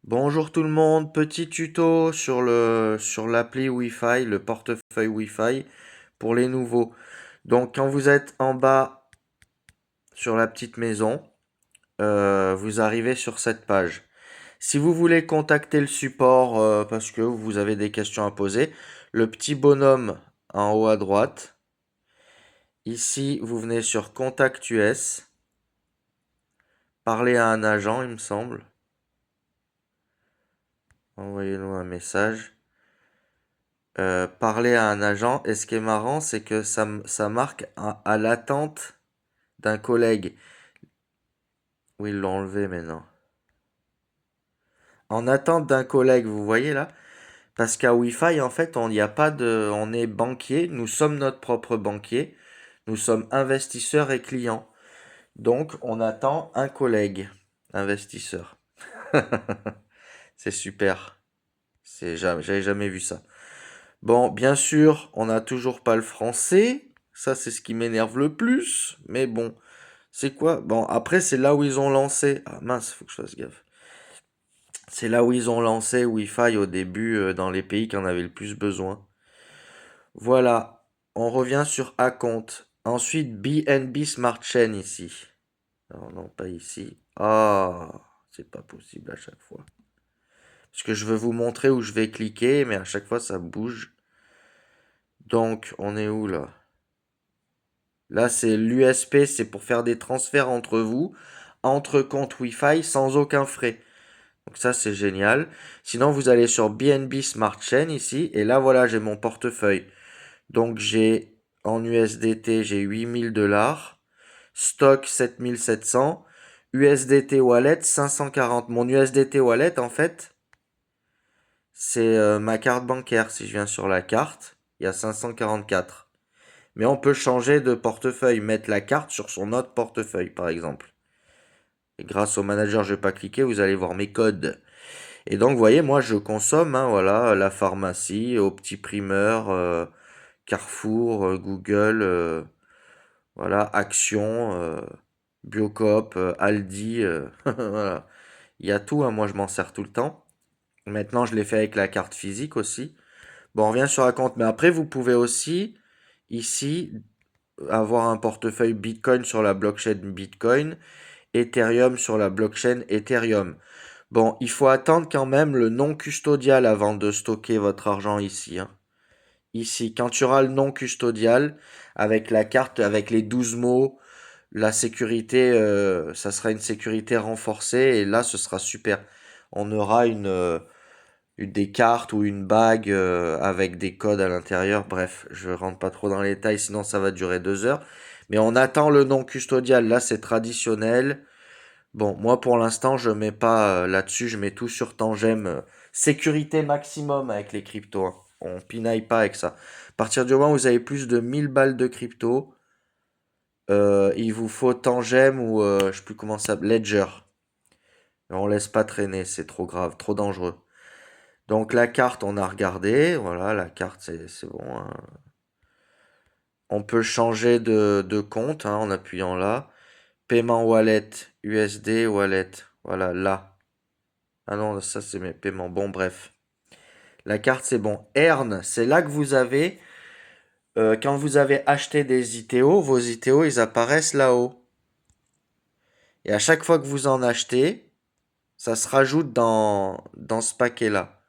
Bonjour tout le monde, petit tuto sur l'appli Wi-Fi, le portefeuille Wi-Fi pour les nouveaux. Donc quand vous êtes en bas sur la petite maison, vous arrivez sur cette page. Si vous voulez contacter le support parce que vous avez des questions à poser, le petit bonhomme en haut à droite. Ici, vous venez sur Contact US, parler à un agent, il me semble. Envoyez-nous un message. Parler à un agent. Et ce qui est marrant, c'est que ça marque à l'attente d'un collègue. Oui, ils l'ont enlevé maintenant. En attente d'un collègue, vous voyez là? Parce qu'à Wi-Fi, en fait, on n'y a pas de, on est banquier, nous sommes notre propre banquier, nous sommes investisseurs et clients. Donc, on attend un collègue investisseur. C'est super. J'avais jamais vu ça. Bon, bien sûr, on n'a toujours pas le français. Ça, c'est ce qui m'énerve le plus. Mais bon, c'est quoi? Bon, après, c'est là où ils ont lancé. Ah mince, faut que je fasse gaffe. C'est là où ils ont lancé Wi-Fi au début dans les pays qui en avaient le plus besoin. Voilà, on revient sur Acompte. Ensuite, BNB Smart Chain ici. Non, non, pas ici. Ah, c'est pas possible à chaque fois. Parce que je veux vous montrer où je vais cliquer, mais à chaque fois ça bouge. Donc, on est où là? Là, c'est l'USP, c'est pour faire des transferts entre vous, entre comptes Wi-Fi sans aucun frais. Donc ça, c'est génial. Sinon, vous allez sur BNB Smart Chain ici, et là, voilà, j'ai mon portefeuille. Donc j'ai en USDT, j'ai 8000 $, stock 7700, USDT Wallet 540. Mon USDT Wallet, en fait, c'est ma carte bancaire. Si je viens sur la carte, il y a 544. Mais on peut changer de portefeuille, mettre la carte sur son autre portefeuille, par exemple. Et grâce au manager, je vais pas cliquer, vous allez voir mes codes. Et donc, vous voyez, moi, je consomme, hein, voilà, la pharmacie, au petit primeur, Carrefour, Google, voilà, Action, Biocoop, Aldi, voilà. Il y a tout, hein, moi, je m'en sers tout le temps. Maintenant, je l'ai fait avec la carte physique aussi. Bon, on revient sur la compte, mais après, vous pouvez aussi, ici, avoir un portefeuille Bitcoin sur la blockchain Bitcoin, Ethereum sur la blockchain Ethereum. Bon, il faut attendre quand même le non custodial avant de stocker votre argent ici, hein. Ici, quand tu auras le non custodial, avec la carte, avec les 12 mots, la sécurité, ça sera une sécurité renforcée et là, ce sera super. On aura des cartes ou une bague avec des codes à l'intérieur. Bref, je rentre pas trop dans les détails, sinon ça va durer 2 heures. Mais on attend le non custodial. Là, c'est traditionnel. Bon, moi pour l'instant, je mets pas là-dessus, je mets tout sur Tangem. Sécurité maximum avec les cryptos, hein. On pinaille pas avec ça. À partir du moment où vous avez plus de 1000 balles de crypto, il vous faut Tangem ou je sais plus comment ça s'appelle, Ledger. On laisse pas traîner, c'est trop grave, trop dangereux. Donc la carte, on a regardé, voilà, la carte c'est bon, hein. On peut changer de compte hein, en appuyant là. Paiement wallet, USD wallet, voilà là. Ah non, ça c'est mes paiements. Bon, bref. La carte, c'est bon. Earn, c'est là que vous avez, quand vous avez acheté des ITO, vos ITO, ils apparaissent là-haut. Et à chaque fois que vous en achetez, ça se rajoute dans ce paquet-là.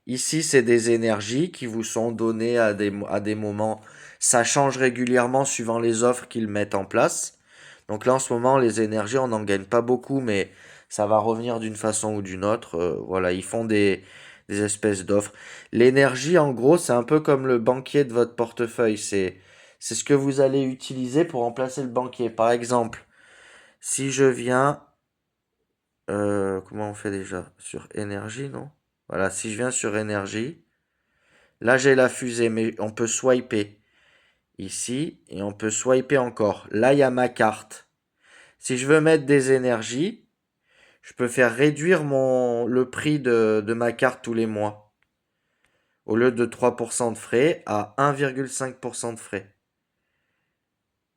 Ici, c'est des énergies qui vous sont données à des moments. Ça change régulièrement suivant les offres qu'ils mettent en place. Donc là, en ce moment, les énergies, on n'en gagne pas beaucoup, mais ça va revenir d'une façon ou d'une autre. Voilà, ils font des espèces d'offres. L'énergie, en gros, c'est un peu comme le banquier de votre portefeuille. C'est ce que vous allez utiliser pour remplacer le banquier. Par exemple, si je viens, comment on fait déjà? Sur énergie, non? Voilà, si je viens sur énergie, là j'ai la fusée, mais on peut swiper ici et on peut swiper encore. Là, il y a ma carte. Si je veux mettre des énergies, je peux faire réduire le prix de ma carte tous les mois. Au lieu de 3% de frais à 1,5% de frais.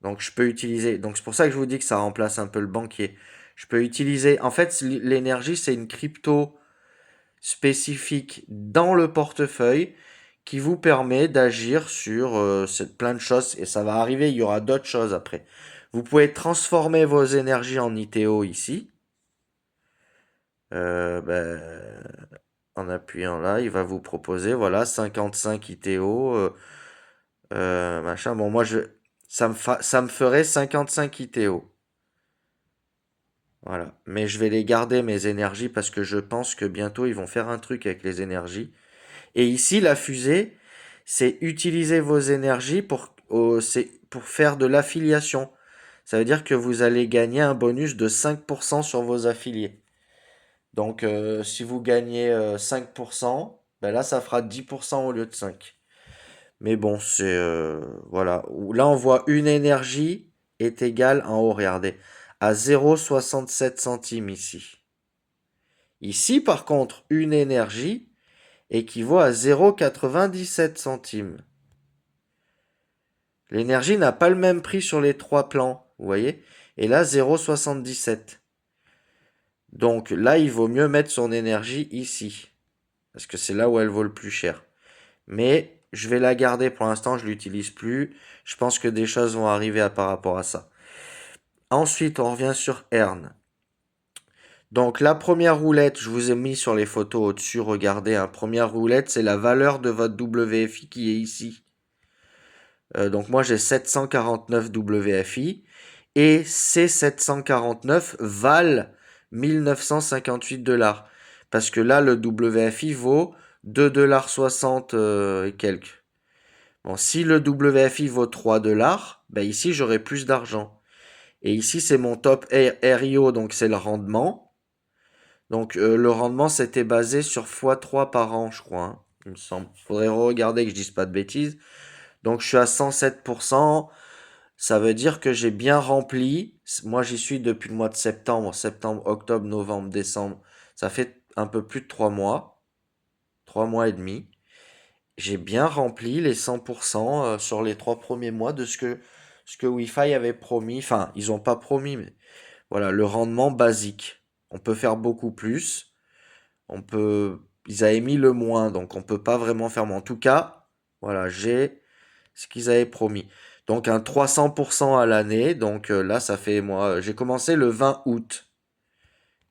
Donc je peux utiliser. Donc c'est pour ça que je vous dis que ça remplace un peu le banquier. Je peux utiliser. En fait, l'énergie, c'est une crypto. spécifique dans le portefeuille qui vous permet d'agir sur plein de choses. Et ça va arriver, il y aura d'autres choses après. Vous pouvez transformer vos énergies en ITO ici. Ben, en appuyant là, il va vous proposer, voilà, 55 ITO, machin. Bon, moi, ça me ferait 55 ITO. Voilà. Mais je vais les garder, mes énergies, parce que je pense que bientôt, ils vont faire un truc avec les énergies. Et ici, la fusée, c'est utiliser vos énergies c'est pour faire de l'affiliation. Ça veut dire que vous allez gagner un bonus de 5% sur vos affiliés. Donc, si vous gagnez 5%, ben là, ça fera 10% au lieu de 5. Mais bon, voilà. Là, on voit une énergie est égale en haut, regardez, à 0,67 centimes ici. Ici, par contre, une énergie équivaut à 0,97 centimes. L'énergie n'a pas le même prix sur les trois plans, vous voyez? Et là, 0,77. Donc là, il vaut mieux mettre son énergie ici. Parce que c'est là où elle vaut le plus cher. Mais je vais la garder pour l'instant, je ne l'utilise plus. Je pense que des choses vont arriver par rapport à ça. Ensuite, on revient sur Earn. Donc la première roulette, je vous ai mis sur les photos au-dessus, regardez, première roulette, c'est la valeur de votre WFI qui est ici. Donc moi j'ai 749 WFI et ces 749 valent 1958 $. Parce que là, le WFI vaut 2,60 $ et quelques. Bon, si le WFI vaut 3 $, ben ici j'aurai plus d'argent. Et ici c'est mon top RIO, donc c'est le rendement. Donc le rendement c'était basé sur x3 par an, je crois, hein, il me semble. Faudrait regarder que je dise pas de bêtises. Donc je suis à 107%. Ça veut dire que j'ai bien rempli. Moi, j'y suis depuis le mois de septembre. Septembre, octobre, novembre, décembre. Ça fait un peu plus de 3 mois. 3 mois et demi. J'ai bien rempli les 100% sur les 3 premiers mois de ce que Wi-Fi avait promis. Enfin, ils n'ont pas promis, mais voilà, le rendement basique. On peut faire beaucoup plus. Ils avaient mis le moins, donc on peut pas vraiment faire moins. En tout cas, voilà, j'ai ce qu'ils avaient promis. Donc un 300% à l'année. Donc là, ça fait moi, j'ai commencé le 20 août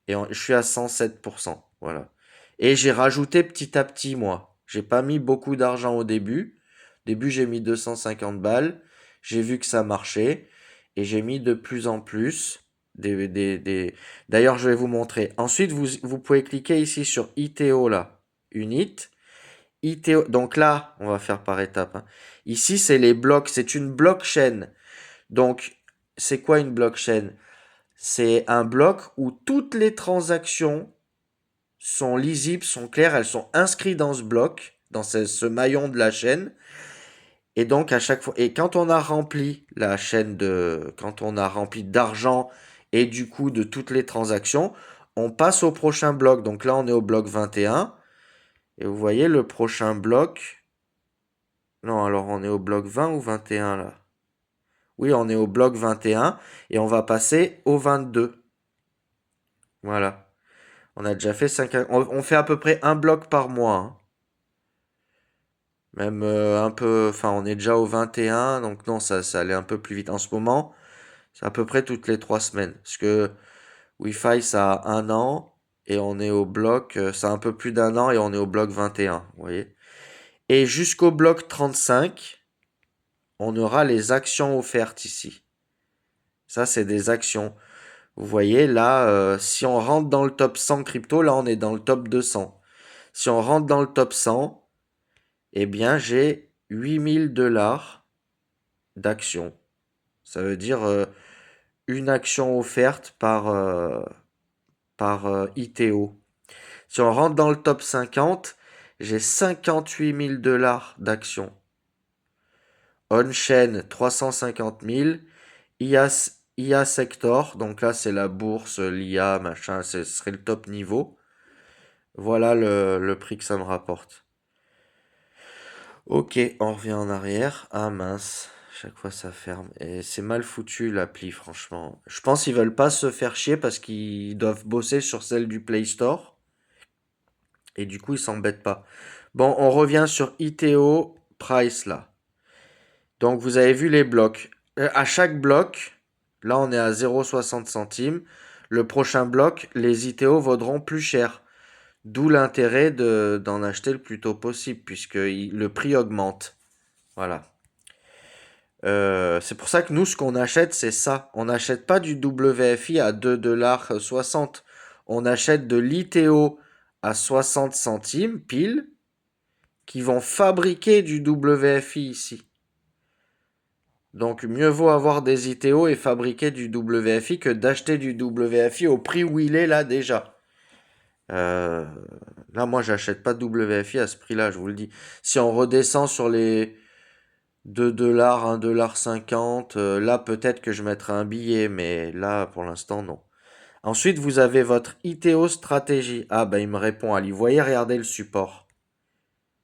et je suis à 107%. Voilà. Et j'ai rajouté petit à petit, moi. J'ai pas mis beaucoup d'argent au début. Au début, j'ai mis 250 balles. J'ai vu que ça marchait et j'ai mis de plus en plus. D'ailleurs, je vais vous montrer. Ensuite, vous pouvez cliquer ici sur ITO là, Unit. ITO, donc là, on va faire par étapes, hein. Ici, c'est les blocs, c'est une blockchain. Donc, c'est quoi une blockchain? C'est un bloc où toutes les transactions sont lisibles, sont claires, elles sont inscrites dans ce bloc, dans ce maillon de la chaîne. Et donc, à chaque fois, et quand on a rempli la chaîne quand on a rempli d'argent et du coup de toutes les transactions, on passe au prochain bloc. Donc là, on est au bloc 21. Et vous voyez le prochain bloc. Non, alors on est au bloc 20 ou 21 là? Oui, on est au bloc 21 et on va passer au 22. Voilà. On a déjà fait 5. On fait à peu près un bloc par mois, hein. Même un peu. Enfin, on est déjà au 21, donc non, ça allait un peu plus vite. En ce moment, c'est à peu près toutes les 3 semaines. Parce que Wi-Fi, ça a 1 an et on est au bloc. Ça a un peu plus d'1 an et on est au bloc 21. Vous voyez? Et jusqu'au bloc 35, on aura les actions offertes ici. Ça, c'est des actions. Vous voyez, là, si on rentre dans le top 100 crypto, là, on est dans le top 200. Si on rentre dans le top 100, eh bien, j'ai 8000 $ d'actions. Ça veut dire une action offerte par ITO. Si on rentre dans le top 50, j'ai 58 000 $ d'actions. On-chain, 350 000. IA Sector, donc là c'est la bourse, l'IA, machin, ce serait le top niveau. Voilà le prix que ça me rapporte. Ok, on revient en arrière. Ah mince, chaque fois ça ferme. Et c'est mal foutu l'appli, franchement. Je pense qu'ils veulent pas se faire chier parce qu'ils doivent bosser sur celle du Play Store. Et du coup, ils s'embêtent pas. Bon, on revient sur ITO Price là. Donc, vous avez vu les blocs. À chaque bloc, là, on est à 0,60 centimes. Le prochain bloc, les ITO vaudront plus cher. D'où l'intérêt d'en acheter le plus tôt possible, puisque le prix augmente. Voilà. C'est pour ça que nous, ce qu'on achète, c'est ça. On n'achète pas du WFI à 2,60 $. On achète de l'ITO à 60 centimes, pile, qui vont fabriquer du WFI ici. Donc, mieux vaut avoir des ITO et fabriquer du WFI que d'acheter du WFI au prix où il est là déjà. Euh, Là, moi, j'achète pas de WFI à ce prix-là, je vous le dis. Si on redescend sur les 2 dollars, 1,50 $, là, peut-être que je mettrai un billet, mais là, pour l'instant, non. Ensuite, vous avez votre ITO stratégie. Ah, bah, il me répond, Ali. Vous voyez, regardez le support.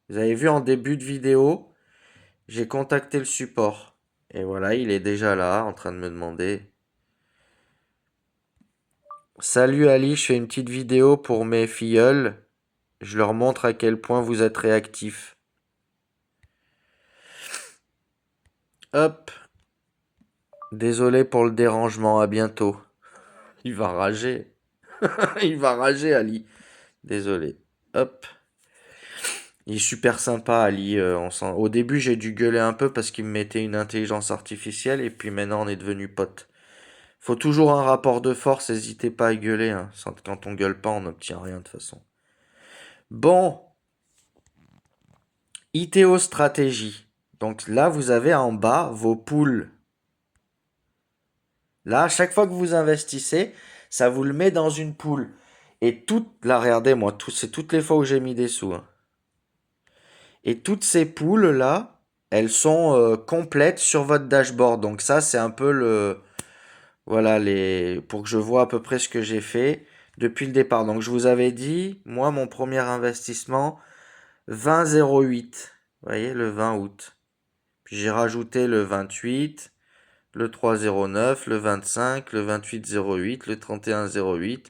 Vous avez vu en début de vidéo, j'ai contacté le support. Et voilà, il est déjà là, en train de me demander. Salut Ali, je fais une petite vidéo pour mes filleuls. Je leur montre à quel point vous êtes réactif. Hop, désolé pour le dérangement, à bientôt. Il va rager. Il va rager, Ali. Désolé. Hop. Il est super sympa, Ali. Au début, j'ai dû gueuler un peu parce qu'il me mettait une intelligence artificielle et puis maintenant, on est devenus potes. Faut toujours un rapport de force, n'hésitez pas à gueuler, hein. Quand on gueule pas, on n'obtient rien de toute façon. Bon, ITO stratégie. Donc là, vous avez en bas vos poules. Là, à chaque fois que vous investissez, ça vous le met dans une poule. Et là, regardez, moi, c'est toutes les fois où j'ai mis des sous, hein. Et toutes ces poules-là, elles sont complètes sur votre dashboard. Donc ça, c'est un peu voilà, pour que je vois à peu près ce que j'ai fait depuis le départ. Donc je vous avais dit, moi, mon premier investissement, 20,08. Vous voyez, le 20 août. Puis j'ai rajouté le 28, le 3,09, le 25, le 28,08, le 31,08,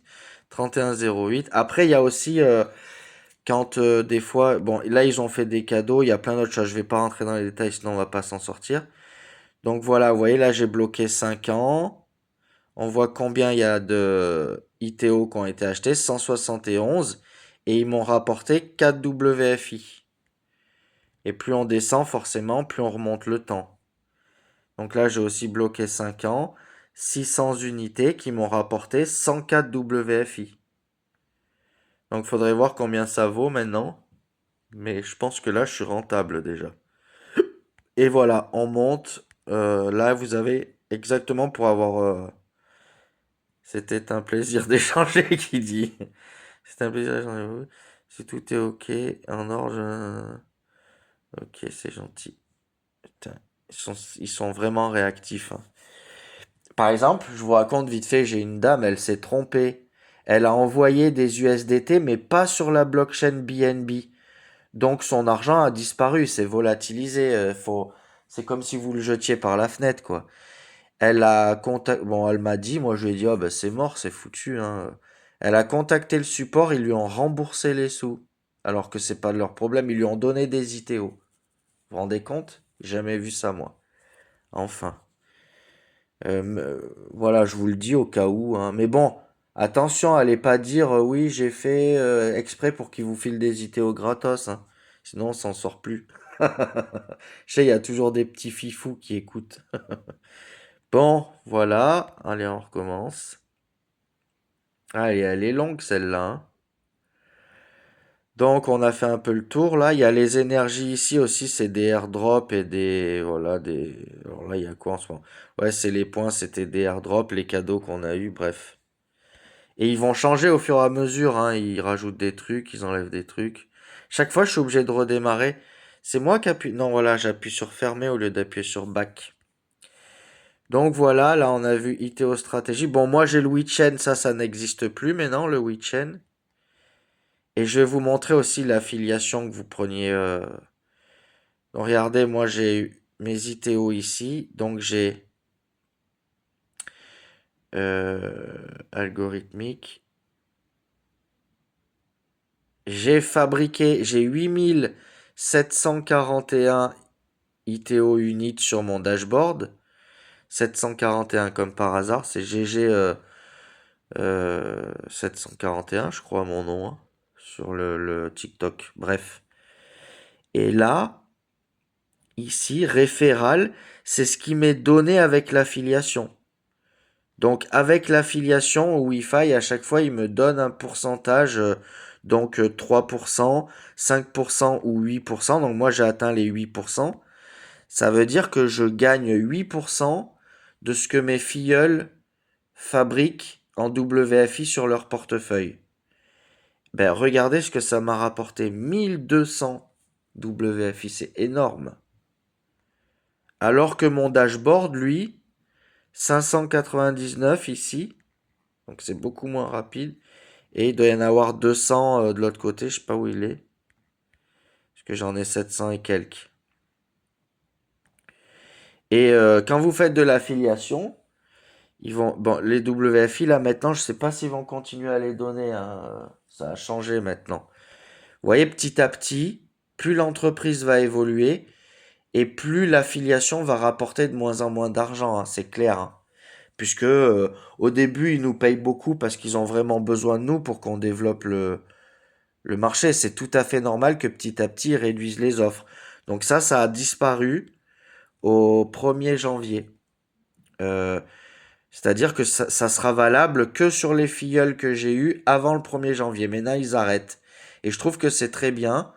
31,08. Après, il y a aussi quand des fois, bon, là ils ont fait des cadeaux, il y a plein d'autres choses. Je vais pas rentrer dans les détails, sinon on va pas s'en sortir. Donc voilà, vous voyez, là j'ai bloqué 5 ans. On voit combien il y a de ITO qui ont été achetés, 171. Et ils m'ont rapporté 4 WFI. Et plus on descend, forcément, plus on remonte le temps. Donc là, j'ai aussi bloqué 5 ans, 600 unités qui m'ont rapporté 104 WFI. Donc il faudrait voir combien ça vaut maintenant. Mais je pense que là, je suis rentable déjà. Et voilà, on monte. Là, vous avez exactement pour avoir... C'était un plaisir d'échanger, qui dit. C'est un plaisir d'échanger avec vous. Si tout est ok, en ordre... Ok, c'est gentil. Putain, ils sont vraiment réactifs, hein. Par exemple, je vous raconte vite fait, j'ai une dame, elle s'est trompée. Elle a envoyé des USDT, mais pas sur la blockchain BNB. Donc son argent a disparu, c'est volatilisé. C'est comme si vous le jetiez par la fenêtre, quoi. Bon, elle m'a dit, moi je lui ai dit, oh, bah, c'est mort, c'est foutu, hein. Elle a contacté le support, ils lui ont remboursé les sous. Alors que c'est pas de leur problème, ils lui ont donné des ITO. Vous vous rendez compte? J'ai jamais vu ça, moi. Enfin. Voilà, je vous le dis au cas où, hein. Mais bon, attention, allez pas dire oui, j'ai fait exprès pour qu'ils vous filent des ITO gratos, hein. Sinon, on s'en sort plus. Je sais, il y a toujours des petits fifous qui écoutent. Bon, voilà. Allez, on recommence. Allez, elle est longue celle-là, hein. Donc, on a fait un peu le tour. Là, il y a les énergies ici aussi. C'est des airdrops et des... Voilà, des... Alors là, il y a quoi en ce moment? Ouais, c'est les points. C'était des airdrops, les cadeaux qu'on a eu. Bref. Et ils vont changer au fur et à mesure, hein. Ils rajoutent des trucs, ils enlèvent des trucs. Chaque fois, je suis obligé de redémarrer. C'est moi qui appuie. Non, voilà, j'appuie sur fermer au lieu d'appuyer sur back. Donc voilà, là, on a vu ITO stratégie. Bon, moi, j'ai le WeChain. Ça n'existe plus maintenant, le WeChain. Et je vais vous montrer aussi l'affiliation que vous preniez. Donc, regardez, moi, j'ai eu mes ITO ici. Donc, j'ai algorithmique. J'ai 8741 ITO units sur mon dashboard. 741 comme par hasard, c'est GG 741, je crois, mon nom, hein, sur le TikTok. Bref. Et là, ici, référal, c'est ce qui m'est donné avec l'affiliation. Donc, avec l'affiliation au Wi-Fi, à chaque fois, il me donne un pourcentage, donc 3%, 5% ou 8%. Donc, moi, j'ai atteint les 8%. Ça veut dire que je gagne 8% de ce que mes filleuls fabriquent en WFI sur leur portefeuille. Ben, regardez ce que ça m'a rapporté. 1200 WFI, c'est énorme. Alors que mon dashboard, lui, 599 ici, donc c'est beaucoup moins rapide. Et il doit y en avoir 200 de l'autre côté, je sais pas où il est. Parce que j'en ai 700 et quelques. Et quand vous faites de l'affiliation, ils vont, bon, les WFI là maintenant, je sais pas s'ils vont continuer à les donner, hein. Ça a changé maintenant. Vous voyez, petit à petit, plus l'entreprise va évoluer et plus l'affiliation va rapporter de moins en moins d'argent, hein, c'est clair, hein. Puisque au début, ils nous payent beaucoup parce qu'ils ont vraiment besoin de nous pour qu'on développe le marché. C'est tout à fait normal que petit à petit, ils réduisent les offres. Donc ça a disparu au 1er janvier. Euh, C'est-à-dire que ça sera valable que sur les filleuls que j'ai eus avant le 1er janvier. Maintenant, ils arrêtent. Et je trouve que c'est très bien,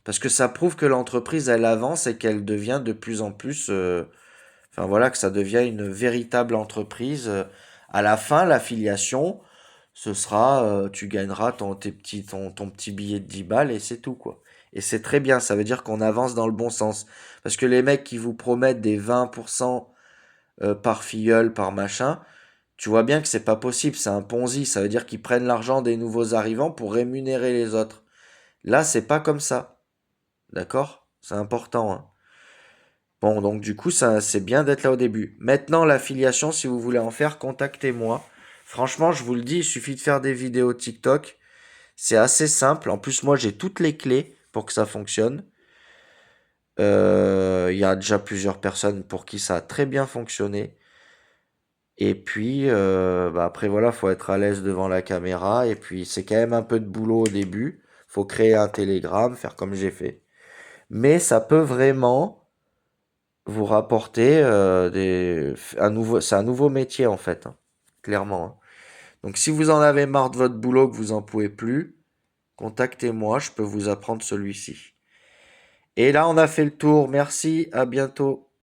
parce que ça prouve que l'entreprise, elle avance et qu'elle devient de plus en plus... enfin voilà, que ça devient une véritable entreprise. À la fin, l'affiliation, ce sera... tu gagneras ton petit billet de 10 balles et c'est tout, quoi. Et c'est très bien, ça veut dire qu'on avance dans le bon sens. Parce que les mecs qui vous promettent des 20% par filleul, par machin, tu vois bien que c'est pas possible, c'est un Ponzi, ça veut dire qu'ils prennent l'argent des nouveaux arrivants pour rémunérer les autres. Là, c'est pas comme ça. D'accord? C'est important, hein. Bon, donc du coup, ça, c'est bien d'être là au début. Maintenant, l'affiliation, si vous voulez en faire, contactez-moi. Franchement, je vous le dis, il suffit de faire des vidéos TikTok. C'est assez simple. En plus, moi, j'ai toutes les clés pour que ça fonctionne. Il y a déjà plusieurs personnes pour qui ça a très bien fonctionné. Et puis, bah après, voilà, faut être à l'aise devant la caméra. Et puis, c'est quand même un peu de boulot au début. Faut créer un Telegram, faire comme j'ai fait. Mais ça peut vraiment vous rapporter c'est un nouveau métier en fait, hein, clairement, hein. Donc, si vous en avez marre de votre boulot, que vous en pouvez plus, contactez-moi, je peux vous apprendre celui-ci. Et là, on a fait le tour. Merci, à bientôt.